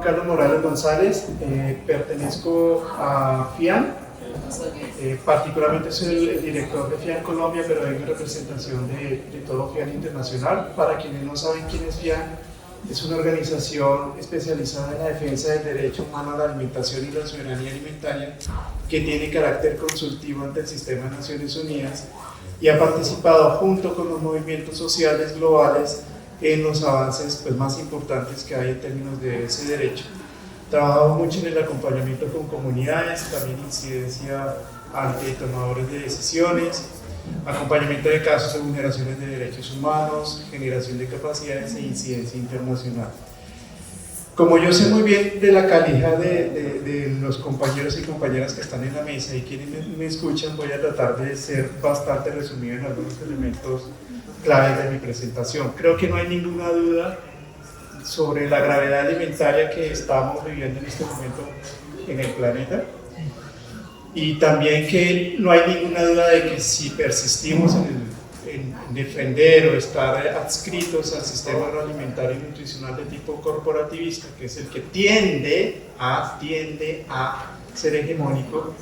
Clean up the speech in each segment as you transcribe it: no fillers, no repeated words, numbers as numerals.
Carlos Morales González, pertenezco a FIAN, particularmente soy el director de FIAN Colombia, pero vengo en representación de todo FIAN Internacional. Para quienes no saben quién es FIAN, es una organización especializada en la defensa del derecho humano a la alimentación y la soberanía alimentaria, que tiene carácter consultivo ante el sistema de Naciones Unidas y ha participado junto con los movimientos sociales globales en los avances más importantes que hay en términos de ese derecho. Trabajamos mucho en el acompañamiento con comunidades, también incidencia ante tomadores de decisiones, acompañamiento de casos de vulneraciones de derechos humanos, generación de capacidades e incidencia internacional. Como yo sé muy bien de la calidad de los compañeros y compañeras que están en la mesa y quienes me escuchan, voy a tratar de ser bastante resumido en algunos elementos claves de mi presentación. Creo que no hay ninguna duda sobre la gravedad alimentaria que estamos viviendo en este momento en el planeta, y también que no hay ninguna duda de que si persistimos en defender o estar adscritos al sistema agroalimentario y nutricional de tipo corporativista, que es el que tiende a ser hegemónico,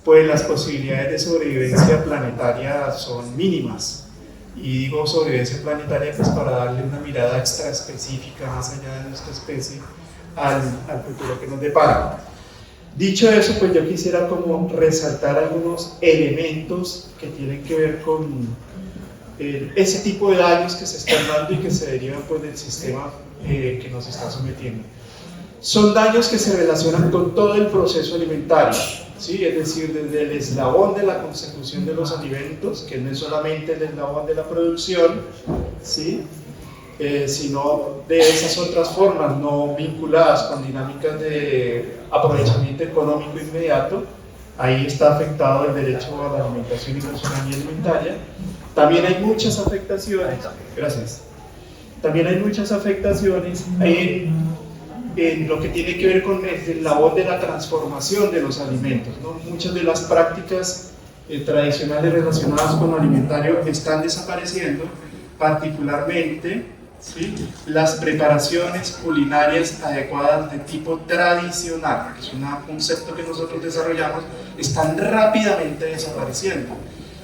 pues las posibilidades de sobrevivencia planetaria son mínimas. Y digo sobrevivencia planetaria pues para darle una mirada extra específica más allá de nuestra especie al futuro que nos depara. Dicho eso, pues yo quisiera como resaltar algunos elementos que tienen que ver con ese tipo de daños que se están dando y que se derivan pues del sistema que nos está sometiendo. Son daños que se relacionan con todo el proceso alimentario, ¿sí? Es decir, desde el eslabón de la consecución de los alimentos, que no es solamente el eslabón de la producción, ¿sí? Sino de esas otras formas no vinculadas con dinámicas de aprovechamiento económico inmediato. Ahí está afectado el derecho a la alimentación y la soberanía alimentaria. También hay muchas afectaciones, gracias. También hay muchas afectaciones en lo que tiene que ver con el labor de la transformación de los alimentos, ¿no? Muchas de las prácticas tradicionales relacionadas con lo alimentario están desapareciendo, particularmente, ¿sí?, las preparaciones culinarias adecuadas de tipo tradicional, que es un concepto que nosotros desarrollamos, están rápidamente desapareciendo.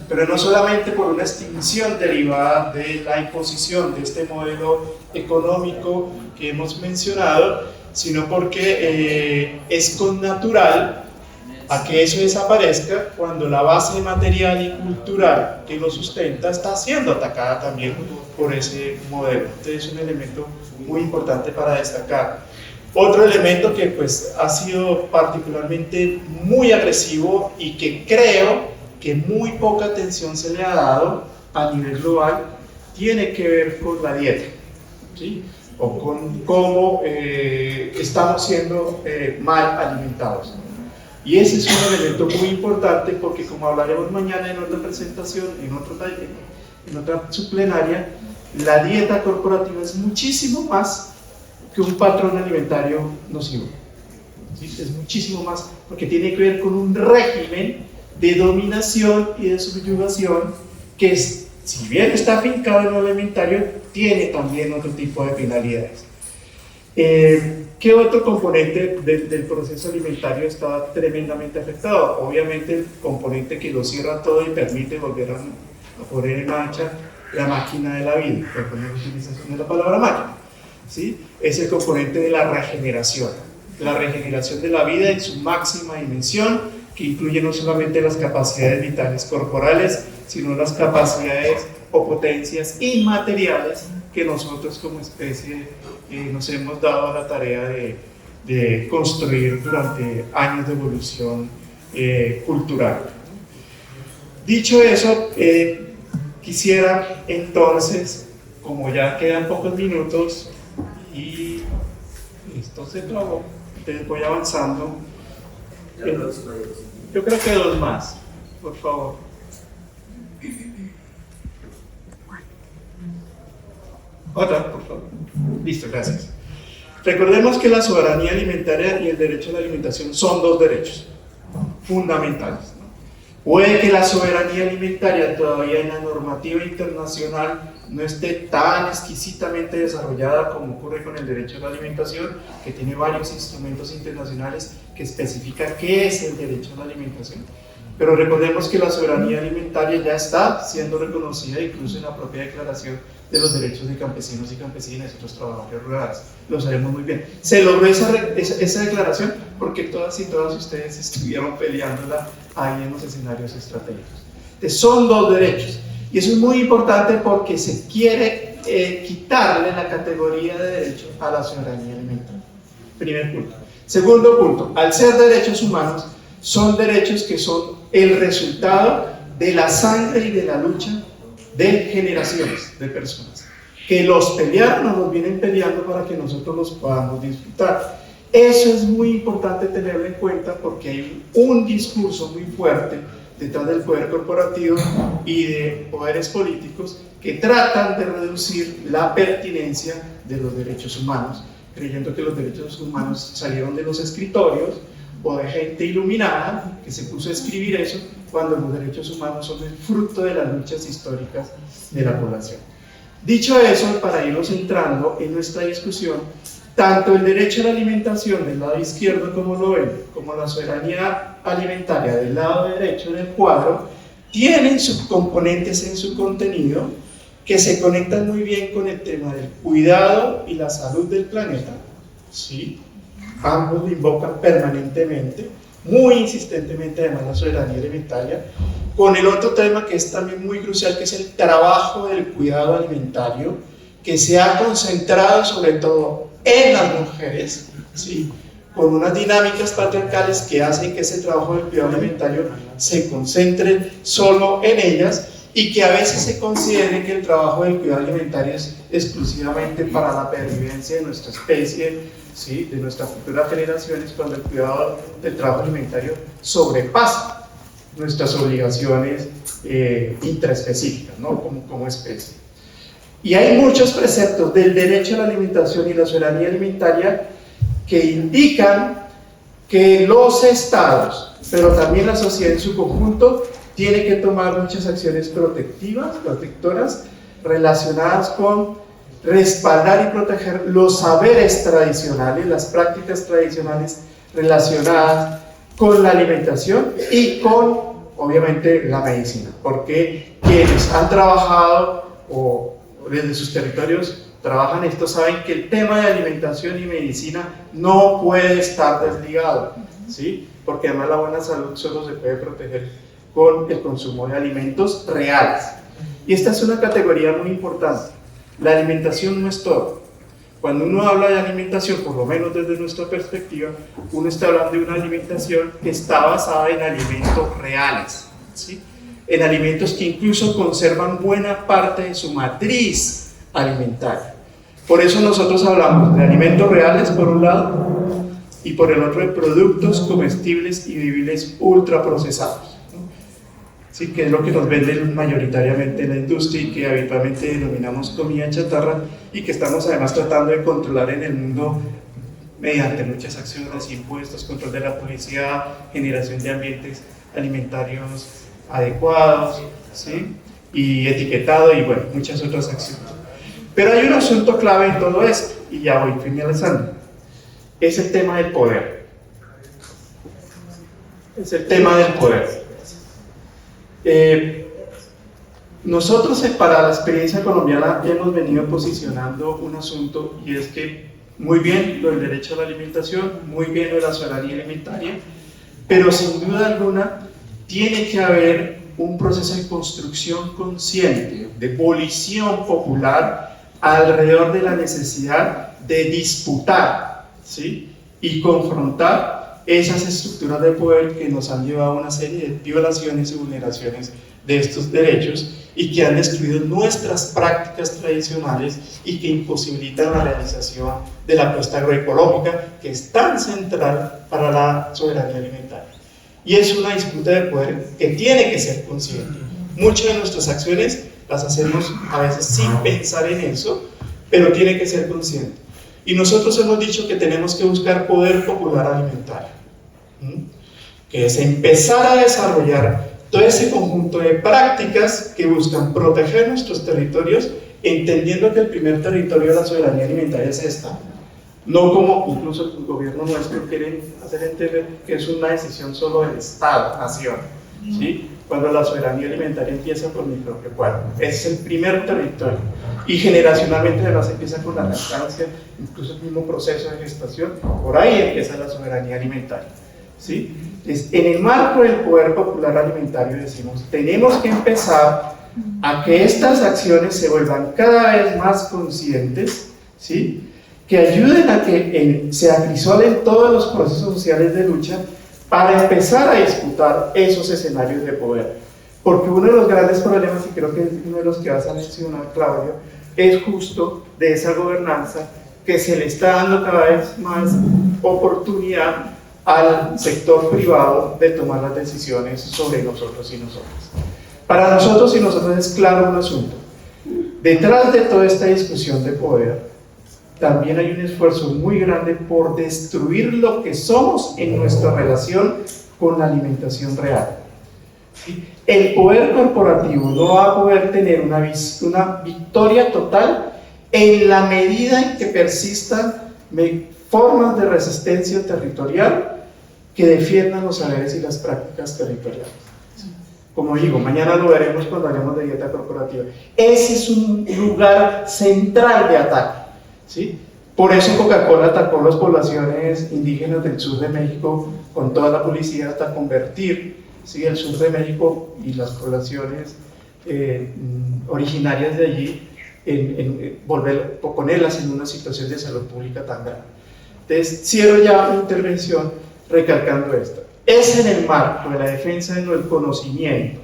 Pero no solamente por una extinción derivada de la imposición de este modelo económico que hemos mencionado, sino porque es connatural a que eso desaparezca cuando la base material y cultural que lo sustenta está siendo atacada también por ese modelo. Entonces es un elemento muy importante para destacar. Otro elemento que pues ha sido particularmente muy agresivo y que creo que muy poca atención se le ha dado a nivel global, tiene que ver con la dieta, ¿sí?, o con cómo estamos siendo mal alimentados. Y ese es un elemento muy importante porque, como hablaremos mañana en otra presentación, en otra subplenaria, la dieta corporativa es muchísimo más que un patrón alimentario nocivo, ¿sí? Es muchísimo más porque tiene que ver con un régimen de dominación y de subyugación que, si bien está afincado en lo alimentario, tiene también otro tipo de finalidades. ¿Qué otro componente del proceso alimentario está tremendamente afectado? Obviamente el componente que lo cierra todo y permite volver a poner en marcha la máquina de la vida, por la utilización de la palabra máquina, ¿sí? Es el componente de la regeneración de la vida en su máxima dimensión, que incluye no solamente las capacidades vitales corporales, sino las capacidades o potencias inmateriales que nosotros como especie nos hemos dado a la tarea de construir durante años de evolución cultural. Dicho eso, quisiera entonces, como ya quedan pocos minutos y esto se trabó, entonces voy avanzando. Yo creo que dos más, por favor. Otra, por favor. Listo, gracias. Recordemos que la soberanía alimentaria y el derecho a la alimentación son dos derechos fundamentales, ¿no? Puede que la soberanía alimentaria todavía en la normativa internacional no esté tan exquisitamente desarrollada como ocurre con el derecho a la alimentación, que tiene varios instrumentos internacionales que especifican qué es el derecho a la alimentación. Pero recordemos que la soberanía alimentaria ya está siendo reconocida incluso en la propia Declaración de los Derechos de Campesinos y Campesinas y otros trabajadores rurales. Lo sabemos muy bien. Se logró esa declaración porque todas y todos ustedes estuvieron peleándola ahí en los escenarios estratégicos. Entonces, son dos derechos. Y eso es muy importante porque se quiere quitarle la categoría de derecho a la soberanía alimentaria. Primer punto. Segundo punto, al ser derechos humanos, son derechos que son el resultado de la sangre y de la lucha de generaciones de personas que los pelearon o los vienen peleando para que nosotros los podamos disfrutar. Eso es muy importante tenerlo en cuenta porque hay un discurso muy fuerte detrás del poder corporativo y de poderes políticos que tratan de reducir la pertinencia de los derechos humanos, creyendo que los derechos humanos salieron de los escritorios o de gente iluminada que se puso a escribir eso, cuando los derechos humanos son el fruto de las luchas históricas de la población. Dicho eso, para irnos entrando en nuestra discusión, tanto el derecho a la alimentación del lado izquierdo, como lo ven, como la soberanía alimentaria del lado derecho del cuadro, tienen subcomponentes en su contenido que se conectan muy bien con el tema del cuidado y la salud del planeta, ¿sí? Ambos lo invocan permanentemente, muy insistentemente, además la soberanía alimentaria, con el otro tema que es también muy crucial, que es el trabajo del cuidado alimentario, que se ha concentrado sobre todo en las mujeres, ¿sí? Con unas dinámicas patriarcales que hacen que ese trabajo del cuidado alimentario se concentre solo en ellas y que a veces se considere que el trabajo del cuidado alimentario es exclusivamente para la pervivencia de nuestra especie, ¿sí? De nuestras futuras generaciones, cuando el cuidado del trabajo alimentario sobrepasa nuestras obligaciones intraespecíficas, ¿no? como especie. Y hay muchos preceptos del derecho a la alimentación y la soberanía alimentaria que indican que los estados, pero también la sociedad en su conjunto, tiene que tomar muchas acciones protectoras, relacionadas con respaldar y proteger los saberes tradicionales, las prácticas tradicionales relacionadas con la alimentación y con, obviamente, la medicina, porque quienes han trabajado o desde sus territorios trabajan esto, saben que el tema de alimentación y medicina no puede estar desligado, ¿sí? Porque además la buena salud solo se puede proteger con el consumo de alimentos reales. Y esta es una categoría muy importante. La alimentación no es todo. Cuando uno habla de alimentación, por lo menos desde nuestra perspectiva, uno está hablando de una alimentación que está basada en alimentos reales, ¿sí? En alimentos que incluso conservan buena parte de su matriz alimentaria. Por eso nosotros hablamos de alimentos reales por un lado y por el otro de productos comestibles y bebibles ultraprocesados, ¿no? Sí, que es lo que nos venden mayoritariamente la industria y que habitualmente denominamos comida chatarra y que estamos además tratando de controlar en el mundo mediante muchas acciones, impuestos, control de la publicidad, generación de ambientes alimentarios adecuados, ¿sí? Y etiquetado y bueno, muchas otras acciones. Pero hay un asunto clave en todo esto, y ya voy finalizando, es el tema del poder. Es el tema del poder. Nosotros para la experiencia colombiana hemos venido posicionando un asunto, y es que muy bien lo del derecho a la alimentación, muy bien lo de la soberanía alimentaria, pero sin duda alguna tiene que haber un proceso de construcción consciente, de volición popular alrededor de la necesidad de disputar, ¿sí? Y confrontar esas estructuras de poder que nos han llevado a una serie de violaciones y vulneraciones de estos derechos y que han destruido nuestras prácticas tradicionales y que imposibilitan la realización de la apuesta agroecológica, que es tan central para la soberanía alimentaria. Y es una disputa de poder que tiene que ser consciente. Muchas de nuestras acciones las hacemos a veces sin pensar en eso, pero tiene que ser consciente. Y nosotros hemos dicho que tenemos que buscar poder popular alimentario, que es empezar a desarrollar todo ese conjunto de prácticas que buscan proteger nuestros territorios, entendiendo que el primer territorio de la soberanía alimentaria es esta. No como incluso el gobierno nuestro quiere hacer entender que es una decisión solo del Estado, nación, ¿sí? Cuando la soberanía alimentaria empieza por mi propio cuerpo. Ese es el primer territorio. Y generacionalmente además empieza con la lactancia, incluso el mismo proceso de gestación, por ahí empieza la soberanía alimentaria, ¿sí? Entonces, en el marco del poder popular alimentario decimos, tenemos que empezar a que estas acciones se vuelvan cada vez más conscientes, ¿sí? Que ayuden a que se acrisolen todos los procesos sociales de lucha para empezar a disputar esos escenarios de poder. Porque uno de los grandes problemas, y creo que es uno de los que vas a mencionar, Claudio, es justo de esa gobernanza que se le está dando cada vez más oportunidad al sector privado de tomar las decisiones sobre nosotros y nosotras. Para nosotros y nosotras es claro un asunto. Detrás de toda esta discusión de poder, también hay un esfuerzo muy grande por destruir lo que somos en nuestra relación con la alimentación real. El poder corporativo no va a poder tener una victoria total en la medida en que persistan formas de resistencia territorial que defiendan los saberes y las prácticas territoriales. Como digo, mañana lo veremos cuando hablemos de dieta corporativa. Ese es un lugar central de ataque, ¿sí? Por eso Coca-Cola atacó las poblaciones indígenas del sur de México con toda la publicidad hasta convertir, ¿sí?, el sur de México y las poblaciones originarias de allí ponerlas en una situación de salud pública tan grave. Entonces, cierro ya mi intervención recalcando esto. Es en el marco de la defensa del conocimiento,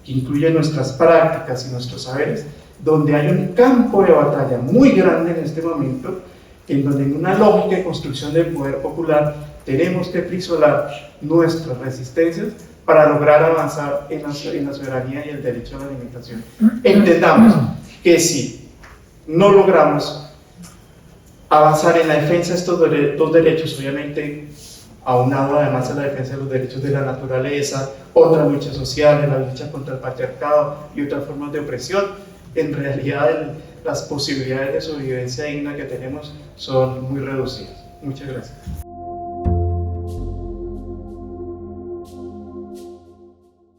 que incluye nuestras prácticas y nuestros saberes, donde hay un campo de batalla muy grande en este momento, en donde en una lógica de construcción del poder popular tenemos que acrisolar nuestras resistencias para lograr avanzar en la soberanía y el derecho a la alimentación. Entendamos que si no logramos avanzar en la defensa de estos dos derechos, obviamente aunado además a la defensa de los derechos de la naturaleza, otras luchas sociales, la lucha contra el patriarcado y otras formas de opresión, en realidad las posibilidades de sobrevivencia digna que tenemos son muy reducidas. Muchas gracias.